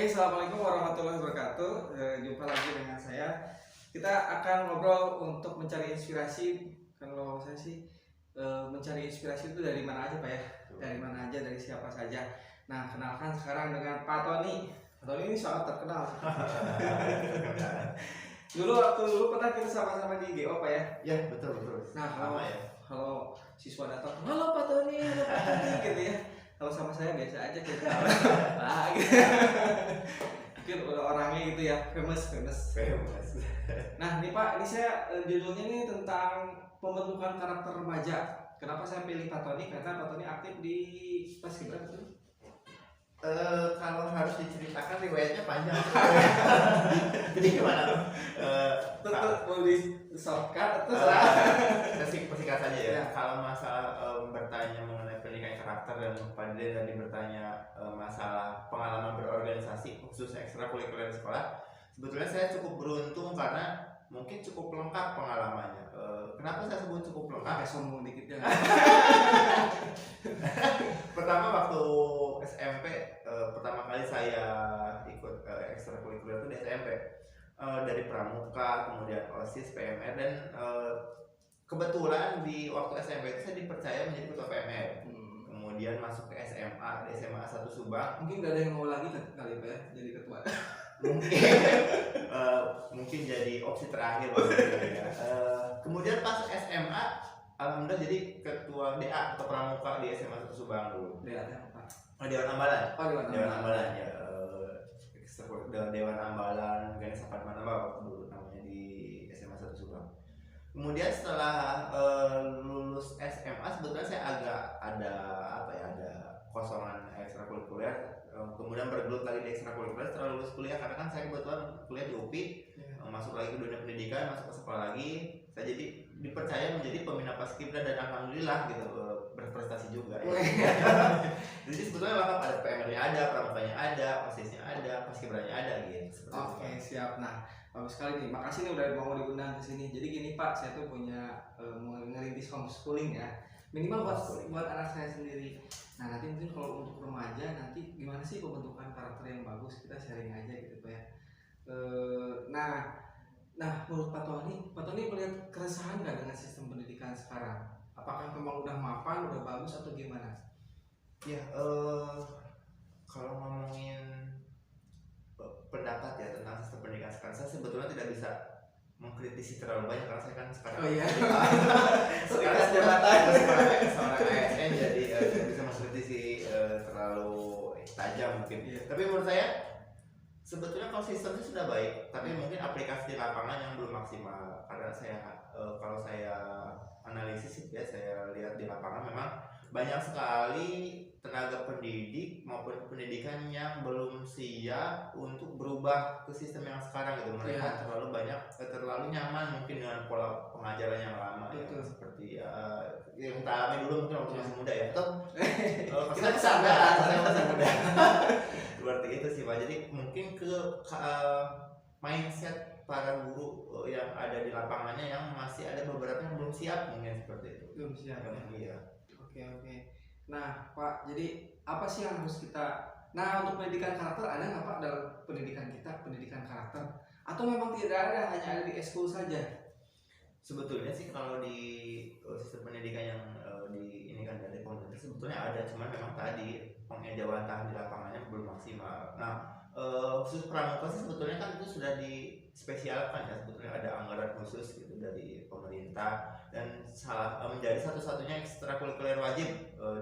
Oke, assalamualaikum warahmatullahi wabarakatuh. Jumpa lagi dengan saya. Kita akan ngobrol untuk mencari inspirasi. Kalau saya sih mencari inspirasi itu dari mana aja, Pak ya? Dari mana aja, dari siapa saja. Nah, kenalkan sekarang dengan Pak Tony. Pak Tony ini sangat terkenal. Dulu pernah kita sama-sama di GO, Pak ya? Ya, betul. Nah, kalau siswa datang, halo Pak Tony, gitu ya. Kalau sama saya biasa aja kita gitu. Mungkin orangnya gitu ya, famous. Nah, nih Pak, ini saya judulnya ini tentang pembentukan karakter remaja. Kenapa saya pilih Pak Tony? Karena Pak Tony aktif di Paskibra betul? Kalau harus diceritakan riwayatnya panjang. Jadi gimana? Tetap mau di shortcut atau persingkat saja ya. Ya. Kalau masalah bertanya mengenai pendidikan karakter dan Pak Dede tadi bertanya masalah pengalaman berorganisasi khusus ekstrakurikuler di sekolah, sebetulnya saya cukup beruntung karena mungkin cukup lengkap pengalamannya. Kenapa saya sebut cukup lengkap? Kayak sombong dikit ya. Pertama waktu SMP, pertama kali saya ikut ekstrakurikuler itu di SMP, dari pramuka, kemudian OSIS, PMR, dan kebetulan di waktu SMP itu saya dipercaya menjadi ketua PMR. Kemudian masuk ke SMA, di SMA 1 Subang. Mungkin gak ada yang mau lagi kali Pak ya jadi ketua. Mungkin jadi opsi terakhir ya. Kemudian pas SMA, alhamdulillah jadi ketua DA atau pramuka di SMA 1 Subang dulu. DA apa? Dewan Ambalan. Dewan Ambalan ya. Dewan Ambalan Ganesha Padmanaba waktu dulu namanya di SMA 1 Subang. Kemudian setelah lulus SMA sebetulnya saya agak ada kosongan ekstrakurikuler. Kemudian bergelut lagi di ekstrakurikuler setelah lulus kuliah, karena kan saya kebetulan kuliah di UPI, masuk lagi ke dunia pendidikan, masuk ke sekolah lagi. Saya jadi dipercaya menjadi pembina Paskibra dan alhamdulillah gitu, berprestasi juga ya. Jadi sebetulnya lengkap, ada PMR-nya ada, pramukanya ada, OSIS-nya ada, Paskibranya ada gitu. Oke, siap. Nah, bagus sekali nih. Makasih nih udah mau diundang ke sini. Jadi gini Pak, saya tuh punya mau ngerintis homeschooling ya. Minimal buat anak saya sendiri. Nah, nanti mungkin kalau untuk remaja nanti gimana sih pembentukan karakter yang bagus, kita sharing aja gitu Pak ya. Nah, menurut Pak Tony melihat keresahan nggak dengan sistem pendidikan sekarang? Apakah memang udah mapan, udah bagus atau gimana? Ya, kalau ngomongin pendapat ya tentang sistem pendidikan sekarang, saya sebetulnya tidak bisa mengkritisi terlalu banyak karena saya kan sekarang sekarang seorang ASN, jadi tidak bisa mengkritisi terlalu tajam mungkin. Tapi menurut saya sebetulnya kalau sistemnya sudah baik, tapi mungkin aplikasi di lapangan yang belum maksimal. Karena kalau saya analisis ya, saya lihat di lapangan memang banyak sekali tenaga pendidik maupun pendidikan yang belum siap untuk berubah ke sistem yang sekarang gitu. Mereka terlalu nyaman mungkin dengan pola pengajaran yang lama ya, seperti yang kita alami dulu mungkin waktu masih muda ya. Atau kita kesadaran saya masih muda. Seperti itu sih Pak. Jadi mungkin ke mindset para guru yang ada di lapangannya yang masih ada beberapa yang belum siap, mungkin seperti itu. Belum siap. Iya. Oke. Nah Pak, jadi apa sih yang harus kita? Nah, untuk pendidikan karakter ada nggak Pak dalam pendidikan kita, pendidikan karakter? Atau memang tidak ada, hanya ada di eskul saja? Sebetulnya sih kalau di sistem pendidikan yang di ini kan dari pemerintah sebetulnya ada, cuman memang tadi pengejawantahan di lapangannya belum maksimal. Nah, khusus pramuka sih sebetulnya kan itu sudah dispesialkan ya, sebetulnya ada anggaran khusus gitu dari pemerintah dan menjadi satu-satunya ekstrakurikuler wajib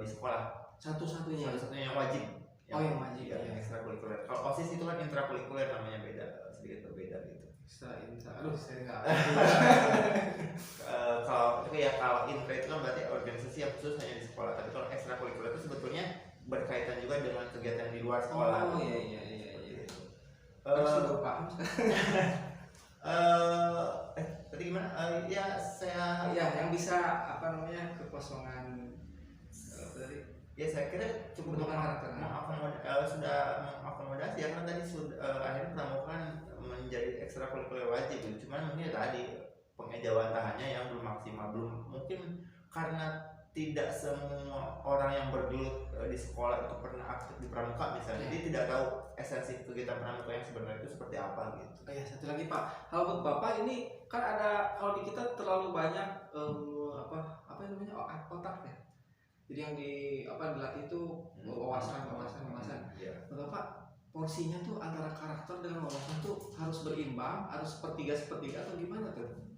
di sekolah. Satu-satunya yang wajib. Yang wajib ya. Ekstrakurikuler. Kalau OSIS itu kan intrakurikuler, namanya beda, sedikit berbeda gitu. Aduh, saya nggak. Kalau intra itu kan berarti organisasi yang khusus hanya di sekolah. Tapi kalau ekstrakurikuler itu sebetulnya berkaitan juga dengan kegiatan di luar sekolah. Oh iya. Harus sudah paham. Tadi gimana? Yang bisa kekosongan tadi. Ya saya kira cukup sudah mengakomodasi ya, karena tadi akhirnya pramuka menjadi ekstrakurikuler wajib gitu. Cuman mungkin tadi pengejawantahannya yang belum maksimal, belum mungkin karena tidak semua orang yang bergelut di sekolah itu pernah aktif di pramuka misalnya, Ya. jadi tidak tahu esensi kegiatan pramuka yang sebenarnya itu seperti apa gitu. Oh ya, satu lagi Pak, kalau buat Bapak ini kan ada, kalau di kita terlalu banyak apa namanya, otak ya. Jadi yang dilatih itu wawasan. Ya. Menurut Bapak, porsinya tuh antara karakter dengan wawasan tuh harus berimbang, harus sepertiga atau gimana tuh?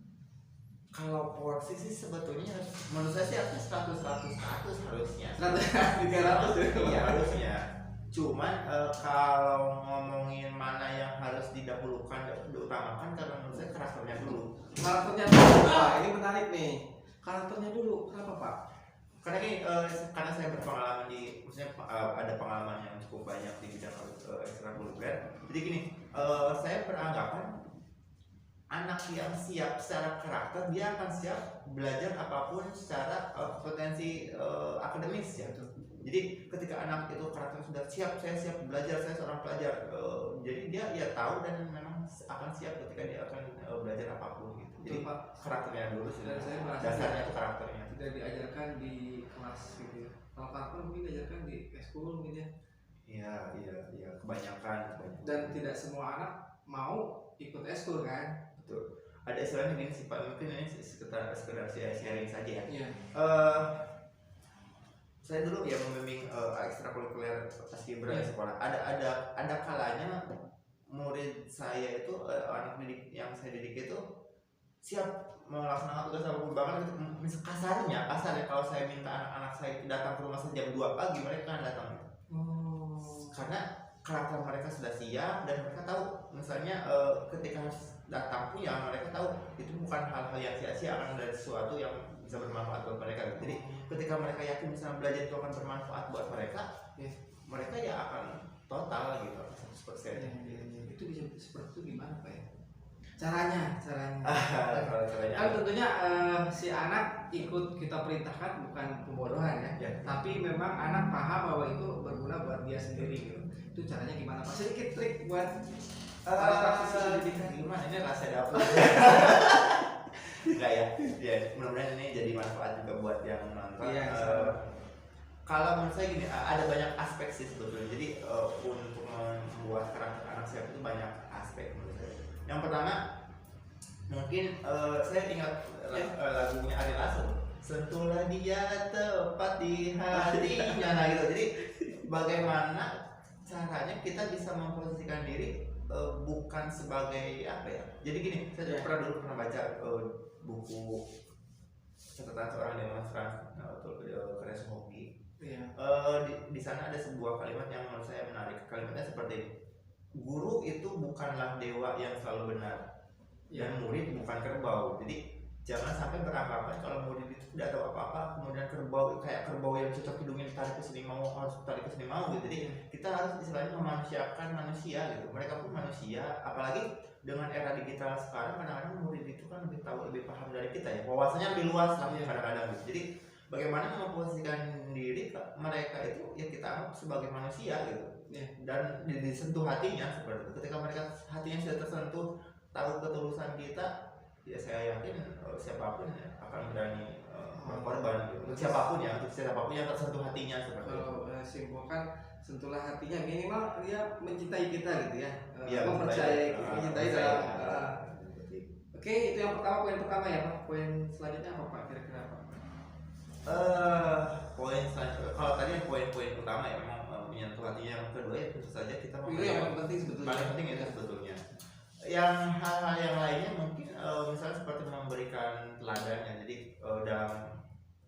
Kalau porsi sih sebetulnya menurut saya sih harus 100 harusnya. 300 Iya harusnya. Cuman kalau ngomongin mana yang harus didahulukan dan diutamakan, karena menurut saya karakternya dulu. Karakternya dulu, Pak. Ini menarik nih. Karakternya dulu, kenapa Pak? Karena ini karena saya berpengalaman maksudnya ada pengalaman yang cukup banyak di bidang ekstrakurikuler. Jadi gini, saya beranggapan anak yang siap secara karakter, dia akan siap belajar apapun secara potensi akademis ya. Jadi ketika anak itu karakternya sudah siap, saya siap belajar, saya seorang pelajar, jadi dia ya tahu dan memang akan siap ketika dia akan belajar apapun gitu. Jadi Pak, karakternya dulu sih, dan saya merasa dasarnya itu karakternya. tidak diajarkan di kelas gitu ya. Kalau karakter mungkin diajarkan di ekskul mungkin ya. Iya, kebanyakan. Dan tidak semua anak mau ikut ekskul kan? Betul. Ada istilahnya gini sih Pak, mungkin ini sekedar sharing saja ya. Iya. Saya dulu ya membimbing ekstrakurikuler paskibra di sekolah. Ada kalanya murid saya itu anak didik yang saya didik itu siap melaksanakan tugas apapun, bahkan kasarnya kalau saya minta anak-anak saya datang ke rumah saya jam 2 pagi, mereka akan datang. Karena karakter mereka sudah siap dan mereka tahu misalnya ketika datang pun ya mereka tahu itu bukan hal-hal yang sia-sia, akan ada sesuatu yang bisa bermanfaat buat mereka. Jadi ketika mereka yakin misalnya belajar itu akan bermanfaat buat mereka, mereka ya akan total gitu 100%. Itu bisa seperti itu gimana Pak ya? Caranya. Kan tentunya si anak ikut kita perintahkan bukan pembodohan ya. Tapi memang anak paham bahwa itu berguna buat dia sendiri gitu. Itu caranya gimana Pak? Sedikit trik buat praktisi pendidikan. Gimana ini rasa dapur? Enggak ya, mudah-mudahan ini jadi manfaat juga buat yang nonton. Kalau menurut saya gini, ada banyak aspek sih sebetulnya. Jadi untuk membuat karakter anak saya itu banyak aspek menurut saya. Yang pertama, mungkin saya ingat lagunya Ari Lasso, sentuhlah dia tepat di hatinya. Nah gitu. Jadi bagaimana caranya kita bisa memposisikan diri bukan sebagai apa ya? Jadi gini, saya pernah baca buku catatan seorang demonstran Chris Hockey. Di sana ada sebuah kalimat yang menurut saya menarik. Kalimatnya seperti ini: guru itu bukanlah dewa yang selalu benar, dan murid bukan kerbau. Jadi jangan sampai beranggapan kalau murid itu tidak tahu apa-apa, kemudian kayak kerbau yang cocok hidungnya ditarik ke sini mau, harus tarik ke sini mau gitu. Jadi kita harus istilahnya memanusiakan manusia gitu. Mereka pun manusia, apalagi dengan era digital sekarang, kadang-kadang murid itu kan lebih tahu, lebih paham dari kita ya, wawasannya lebih luas lah kadang-kadang gitu. Jadi bagaimana memposisikan diri mereka itu ya kita anggap sebagai manusia gitu, dan disentuh hatinya seperti itu. Ketika mereka hatinya sudah tersentuh, tahu ketulusan kita, ya saya yakin siapapun akan berani berkorban gitu. Siapapun yang tersentuh hatinya seperti itu. Kalau simpulkan, sentuhlah hatinya, minimal dia mencintai kita gitu ya. Iya, Mempercayai, mencintai dalam. Oke, itu yang pertama, poin pertama ya Pak. Poin selanjutnya apa Pak kira-kira Pak? Poin selanjutnya, kalau tadi poin-poin utama ya memang menyentuh hatinya. Yang kedua ya tentu saja kita Itu yang paling penting sebetulnya. Paling penting itu sebetulnya. Yang hal-hal yang lainnya mungkin misalnya seperti memberikan teladannya. Jadi dalam,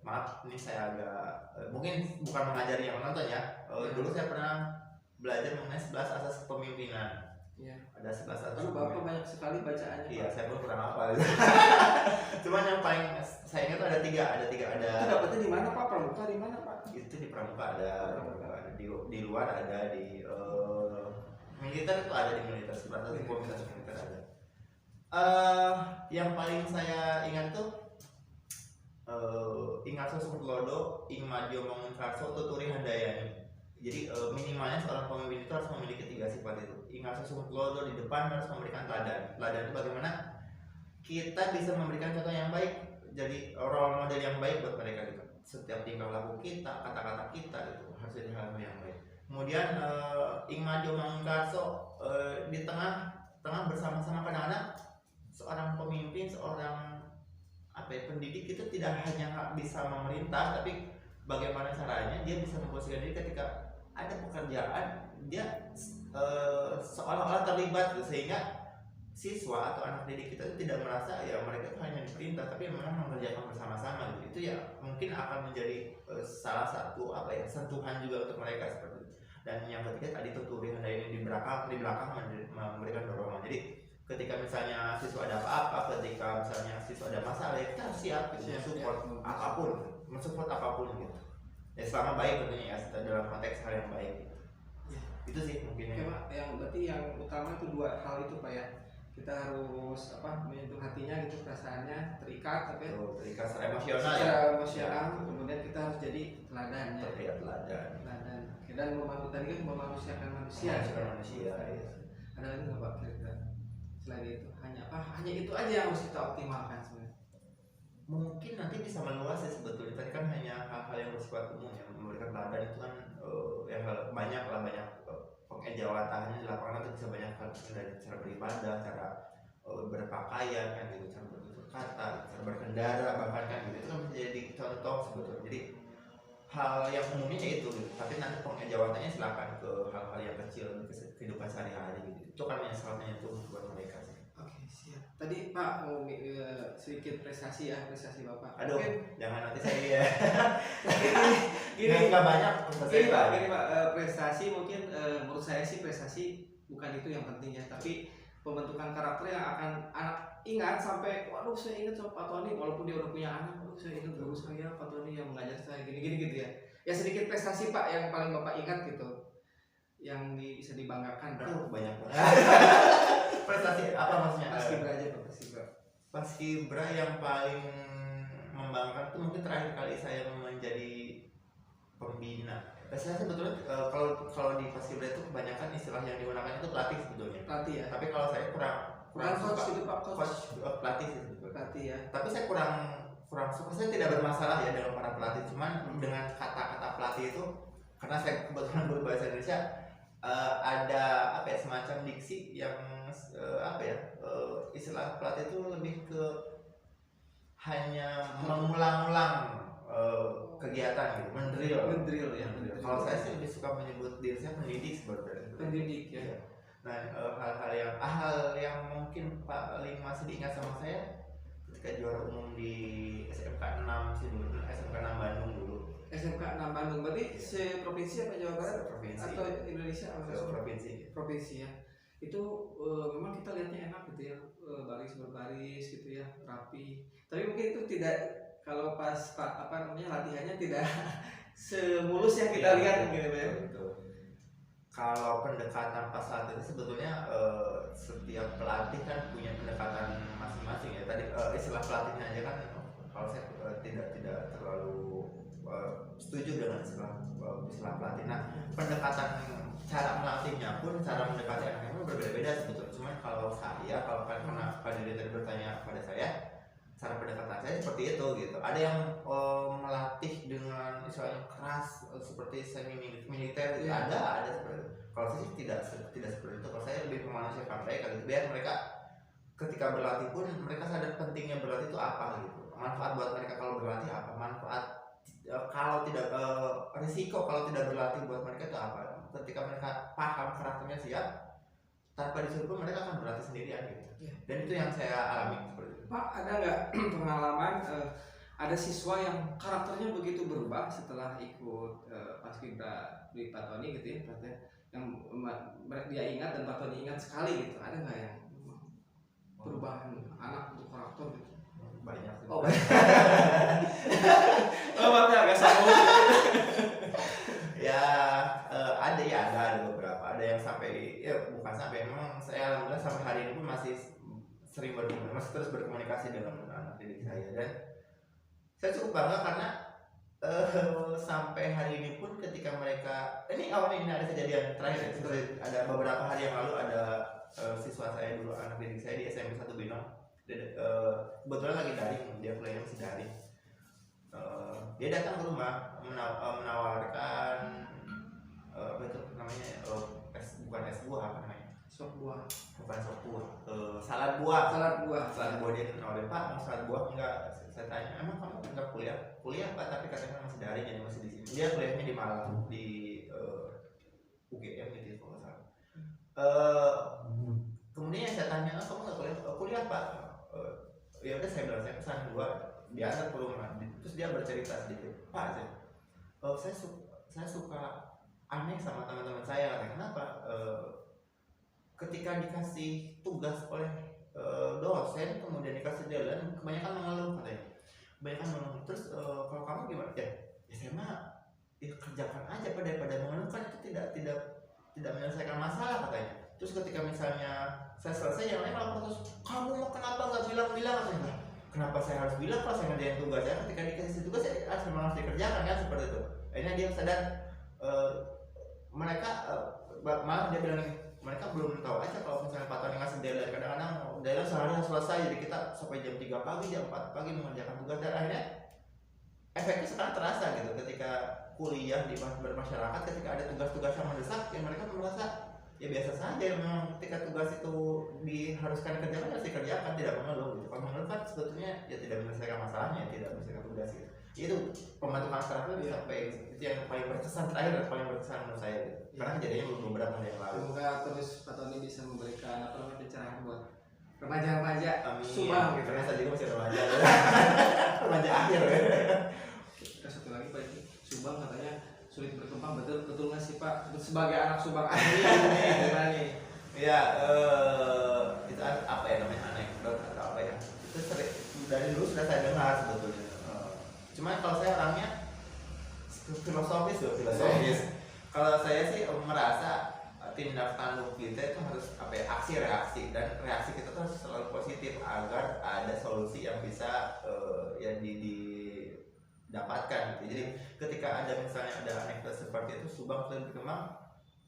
maaf ini saya agak mungkin bukan mengajari yang menonton ya. Dulu saya pernah belajar mengenai 11 asas kepemimpinan. Ada 11 asas. Bapak banyak sekali bacaannya. Iya, saya pun kurang hafal. Cuman yang paling saya ingat tuh ada tiga. Itu dapetnya di mana Pak? Pramuka di mana Pak? Itu di Pramuka ada, di luar ada, di militer itu ada, di militer sebenarnya di komunitas militer ada. Yang paling saya ingat tuh ingat Sumutlodo, ing madyo mangun karso, tuturi handayani. Jadi minimalnya seorang pemimpin itu harus memiliki 3 sifat itu. Ingat Sumutlodo, di depan harus memberikan teladan. Teladan itu bagaimana kita bisa memberikan contoh yang baik, jadi role model yang baik buat mereka gitu. setiap tingkah laku kita, kata-kata kita itu harus jadi hal yang baik. Kemudian Ingmajo Mangkarso di tengah bersama-sama kadang-kadang seorang pemimpin, seorang pendidik itu tidak hanya bisa memerintah, tapi bagaimana caranya dia bisa memposisikan diri ketika ada pekerjaan dia seolah-olah terlibat gitu, sehingga siswa atau anak didik kita itu tidak merasa ya mereka itu hanya diperintah, tapi memang mengerjakan bersama-sama gitu. Itu ya mungkin akan menjadi salah satu sentuhan juga untuk mereka seperti itu. Dan yang ketiga tadi tuturi Anda ini di belakang memberikan dorongan. Jadi ketika misalnya siswa ada apa-apa, ketika misalnya siswa ada masalah, ya kita harus siap gitu, mensupport apapun gitu. Ya selama baik tentunya ya, dalam konteks hal yang baik gitu. Ya, itu sih mungkin ya. Pak, yang berarti yang utama itu dua hal itu Pak ya. Kita harus menyentuh hatinya gitu, perasaannya terikat terikat secara emosional ya. Kemudian kita harus jadi teladannya. Teladan. Dan tadi kan memanusiakan manusia. Ya. Ada lagi nggak Pak kira-kira? Selain itu hanya itu aja yang harus kita optimalkan sebenarnya. Mungkin nanti bisa meluas ya sebetulnya. Tadi kan hanya hal-hal yang bersifat umum ya, memberikan teladan itu kan banyak pengejawataannya di lapangan itu bisa banyak hal, dari cara beribadah, cara berpakaian kan gitu, cara bertutur kata, cara berkendara bahkan kan gitu, itu kan bisa jadi contoh sebetulnya. Jadi hal yang umumnya itu gitu. Tapi nanti pengejawatannya silakan ke hal-hal yang kecil ke kehidupan sehari-hari gitu. Itu kan yang salah satunya itu buat mereka sih. Oke, siap. Tadi Pak mau sedikit prestasi Bapak. Aduh, jangan nanti saya ya. Gini nggak banyak gini Pak, prestasi mungkin menurut saya sih prestasi bukan itu yang penting ya, tapi pembentukan karakter yang akan anak ingat sampai waduh saya ingat sama Pak Tony, walaupun dia udah punya anak, waduh saya ingat guru saya Pak Tony yang mengajar saya gini gitu ya. Ya sedikit prestasi Pak yang paling Bapak ingat gitu, yang bisa dibanggakan. Banyak banget. Prestasi apa maksudnya? Paskibra aja Pak, Paskibra yang paling membanggakan itu mungkin terakhir kali saya menjadi pembina. Saya sebetulnya kalau di Paskibra itu kebanyakan istilah yang digunakan itu pelatih sebetulnya. Pelatih ya. Tapi kalau saya kurang coach gitu Pak, coach pelatih sih sebetulnya. Pelatih ya. Tapi saya kurang suka. Saya tidak bermasalah ya dengan para pelatih, cuman dengan kata-kata pelatih itu karena saya kebetulan guru bahasa Indonesia ada semacam diksi yang istilah pelatih itu lebih ke hanya mengulang-ulang kegiatan gitu, mendrill ya. Kalau saya sih lebih suka menyebut diri saya pendidik sebenarnya. Pendidik ya. Nah, hal yang mungkin paling masih diingat sama saya ketika juara umum di SMK 6 sih dulu, SMK 6 Bandung dulu. SMK 6 Bandung berarti seprovinsi apa Jawa Barat? Provinsi. Atau Indonesia Provinsi ya. Itu memang kita lihatnya enak gitu ya, baris berbaris gitu ya, rapi. Tapi mungkin itu tidak, kalau pas latihannya tidak semulus yang kita lihat gitu ya. Kalau pendekatan pas saat itu sebetulnya setiap pelatih kan punya pendekatan masing-masing ya. Tadi istilah pelatihnya aja kan kalau saya tidak terlalu setuju dengan istilah pelatih. Nah, pendekatan cara melatihnya pun, cara mendekati anaknya pun berbeda-beda sebetulnya. Cuman kalau karena Pak Dede tadi bertanya pada saya, cara pendekatan saya seperti itu gitu. Ada yang melatih dengan misalnya keras seperti semi militer, ada seperti itu. Kalau saya sih tidak seperti itu. Kalau saya lebih memanusiakan mereka gitu, biar mereka ketika berlatih pun mereka sadar pentingnya berlatih itu apa gitu. Manfaat buat mereka kalau berlatih apa? Manfaat kalau tidak risiko kalau tidak berlatih buat mereka itu apa? Ketika mereka paham karakternya siap, tanpa disuruh pun mereka akan berlatih sendirian gitu. Dan itu yang saya alami seperti itu. Pak, ada nggak pengalaman ada siswa yang karakternya begitu berubah setelah ikut Paskibra di Pak Tony gitu ya, yang dia ingat dan Pak Tony ingat sekali gitu? Ada nggak yang perubahan anak untuk karakter gitu? Banyak sih. Maksudnya agak sama. Ada beberapa. Ada yang bukan sampai, memang saya alhamdulillah sampai hari ini pun masih sering masih terus berkomunikasi dengan anak didik saya, dan saya cukup bangga karena sampai hari ini pun ketika mereka ini ada kejadian terakhir, ada beberapa hari yang lalu ada siswa saya dulu, anak didik saya di SMP 1 Binong, kebetulan lagi daring, dia kuliahnya masih daring. dia datang ke rumah menawarkan apa itu namanya bukan es buah, apa namanya, Sop buah. bukan sop buah, salad buah. Salad buah Dia nawarin, Pak mau salad buah enggak? Saya tanya, emang kamu enggak kuliah Pak? Tapi katanya masih daring, jadi masih di sini. Dia kuliahnya di Malang, di UGM gitu ya, kalau nggak salah. Kemudian saya tanya, kamu nggak kuliah Pak? Ya udah, saya bilang saya pesan dua, diantar ke rumah. Terus dia bercerita sedikit, Pak, saya suka aneh sama teman-teman saya. Kenapa? Ketika dikasih tugas oleh dosen, kemudian dikasih deadline, kebanyakan mengeluh katanya. Terus kalau kamu gimana? Ya saya mah kerjakan aja, daripada mengeluh kan itu tidak menyelesaikan masalah katanya. Terus ketika misalnya saya selesai, yang lain malah protes, kamu mau kenapa nggak bilang-bilang? Katanya, kenapa saya harus bilang kalau saya ngerjain tugas? Ya ketika dikasih tugas saya harus dikerjakan kan, seperti itu. Akhirnya dia sadar, mereka malah dia bilang, mereka belum tahu aja kalau misalnya Pak Tony ngasih deadline. Kadang-kadang deadline sehari harus selesai, jadi kita sampai jam 3 pagi, jam 4 pagi mengerjakan tugas. Dan akhirnya efeknya sekarang terasa gitu, ketika kuliah di bermasyarakat, ketika ada tugas-tugas yang mendesak, ya mereka merasa ya biasa saja. Memang ketika tugas itu diharuskan dikerjakan, harus dikerjakan, tidak mengeluh gitu. Kalau mengeluh kan sebetulnya ya tidak menyelesaikan masalahnya, tidak menyelesaikan tugas gitu. Itu pembantu karakter itu sampai itu yang paling berkesan, terakhir dan paling berkesan menurut saya gitu. Karena kejadiannya beberapa hari yang lalu. Semoga terus Pak Tony bisa memberikan pencerahan buat remaja-remaja Subang gitu. Karena saya juga masih remaja. Remaja akhir ya. Kita satu lagi Pak, Subang katanya sulit berkembang, betul nggak sih Pak? Sebagai anak Subang asli gimana nih? Iya, itu apa ya namanya, anekdot atau apa ya? Itu dari dulu sudah saya dengar sebetulnya. Cuman kalau saya orangnya filosofis. Kalau saya sih merasa tindak tanduk kita itu harus aksi reaksi, dan reaksi kita tuh harus selalu positif agar ada solusi yang bisa ya didapatkan gitu. Jadi ketika ada misalnya ada anekdot seperti itu, Subang sudah berkembang,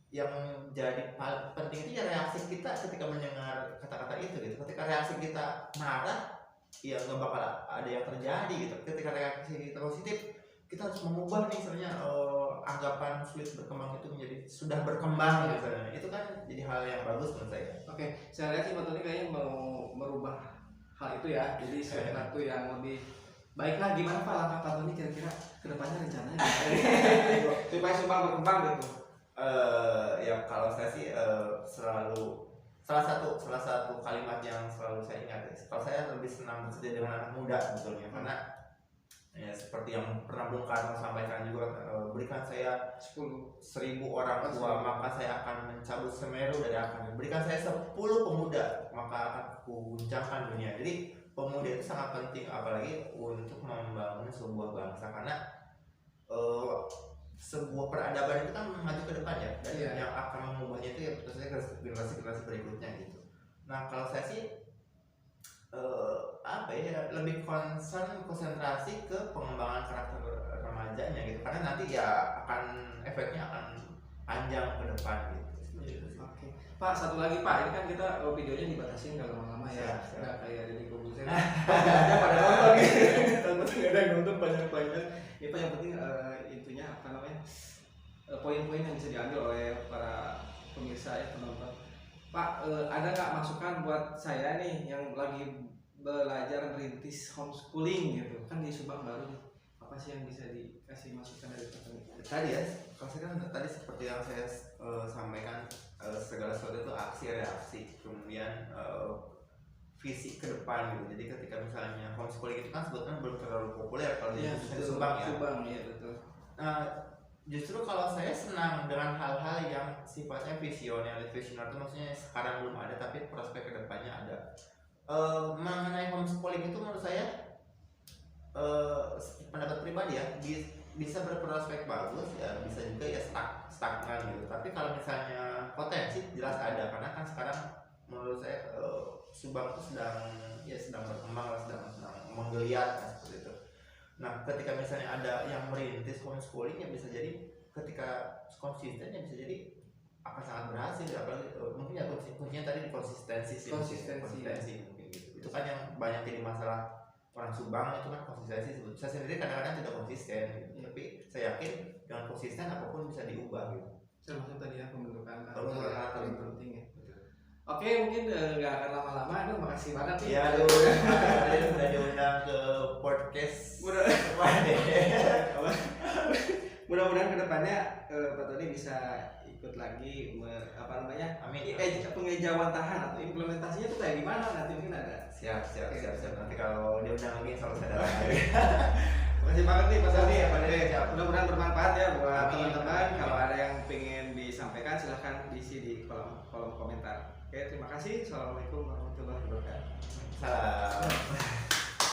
yang jadi paling penting itu ya reaksi kita ketika mendengar kata-kata itu gitu. Ketika reaksi kita marah, ya nggak bakal ada yang terjadi gitu. Ketika reaksi kita positif, kita harus mengubah nih misalnya anggapan sulit berkembang itu menjadi sudah berkembang misalnya. Itu kan jadi hal yang bagus menurut saya. Oke, saya lihat sih Pak Tony kayaknya mau merubah hal itu ya. Jadi sesuatu yang lebih baiklah. Gimana Pak langkah Pak Tony kira-kira kedepannya rencananya supaya Subang berkembang gitu? Ya kalau saya sih selalu salah satu kalimat yang selalu saya ingat ya, kalau saya lebih senang bekerja dengan anak muda sebetulnya, karena ya seperti yang pernah Bung Karno sampaikan juga, berikan saya 10.000 orang tua maka saya akan mencabut Semeru dari akarnya, berikan saya 10 pemuda maka akan kuguncangkan dunia. Jadi pemuda itu sangat penting, apalagi untuk membangun sebuah bangsa, karena sebuah peradaban itu kan maju ke depan ya, dan yang akan mengubahnya itu ya tentu saja generasi berikutnya gitu. Nah kalau saya sih lebih konsentrasi ke pengembangan karakter remajanya gitu, karena nanti ya efeknya akan panjang ke depan gitu. Oke. Pak, satu lagi Pak, ini kan kita videonya dibatasin nggak lama-lama ya, nggak kayak Deddy Corbuzier. Aja pada nonton gitu, nggak ada yang nonton banyak. Ya Pak, yang penting intinya apa namanya, poin-poin yang bisa diambil oleh para pemirsa ya, penonton. Pak, ada nggak masukan buat saya nih yang lagi belajar merintis homeschooling gitu, kan di Subang baru nih, apa sih yang bisa dikasih masukan dari Pak Tony? Tadi ya, kalau saya kan tadi seperti yang saya sampaikan, segala sesuatu itu aksi reaksi, kemudian visi ke depan gitu. Jadi ketika misalnya homeschooling itu kan sebetulnya belum terlalu populer kalau di Subang ya. Subang ya betul. Nah, justru kalau saya senang dengan hal-hal yang sifatnya visioner itu maksudnya sekarang belum ada tapi prospek kedepannya ada. Mengenai homeschooling itu menurut saya pendapat pribadi ya, bisa berprospek bagus ya, bisa juga ya stagnan gitu. Tapi kalau misalnya potensi jelas ada, karena kan sekarang menurut saya Subang itu sedang berkembang, sedang menggeliat kan, seperti itu. Nah ketika misalnya ada yang merintis homeschooling ya bisa jadi ketika konsisten ya bisa jadi akan sangat berhasil, apalagi mungkin ya kuncinya tadi di konsistensi mungkin gitu. Itu kan yang banyak jadi masalah orang Subang itu kan konsistensi. Saya sendiri kadang-kadang tidak konsisten gitu. Tapi saya yakin dengan konsisten apapun bisa diubah gitu. Termasuk tadi ya pembentukan Pembentukan paling penting ya. Oke, mungkin nggak akan lama-lama. Aduh, makasih banget nih. Iya, aduh, sudah diundang ke podcast. Mudah-mudahan kedepannya Pak Tony bisa ikut lagi Amin. pengejawantahan atau implementasinya tuh kayak gimana nanti mungkin ada. Siap. Nanti kalau diundang lagi selalu saya datang lagi. Makasih banget nih Pak Tony ya. Siap. Mudah-mudahan bermanfaat ya buat Amin. teman-teman. Amin. Kalau ada yang pengen disampaikan silahkan diisi di kolom komentar. Oke, terima kasih. Assalamualaikum warahmatullahi wabarakatuh. Salam.